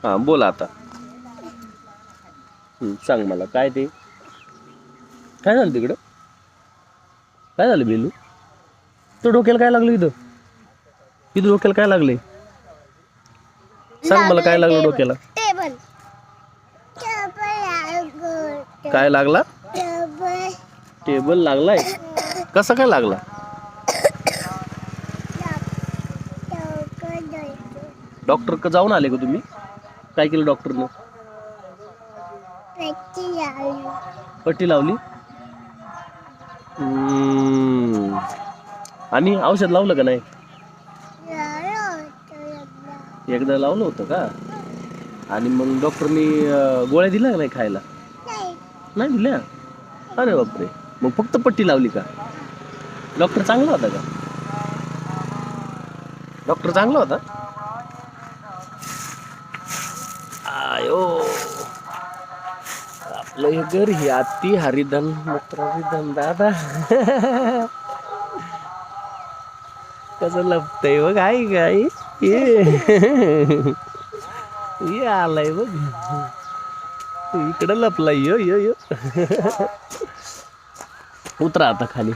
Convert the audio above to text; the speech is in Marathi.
हा बोला आता. सांग मला काय ते, काय झालं तिकडं, काय झालं बेलू? तो डोक्याला काय लागलं इथं? इथं डोक्याला काय लागले? सांग मला काय लागलं डोक्याला? टेबल. काय लागला? टेबल लागलाय. कसा काय लागला? डॉक्टर का जाऊन आले का तुम्ही? काय केलं डॉक्टरनं? पट्टी लावली. आणि औषध लावलं का नाही? एकदा लावलं होतं का? आणि मग डॉक्टरनी गोळ्या दिल्या का नाही खायला? नाही दिल्या. अरे बापरे, मग फक्त पट्टी लावली का? डॉक्टर चांगला होता का? डॉक्टर चांगला होता. आयो, आपलं हे घर ही अति हरिधन मित्रविधन दादा. कसं लपतय बघ. आई गाई ये आलाय बघ इकडं लपलाय. यो यो यो उतरा आता खाली.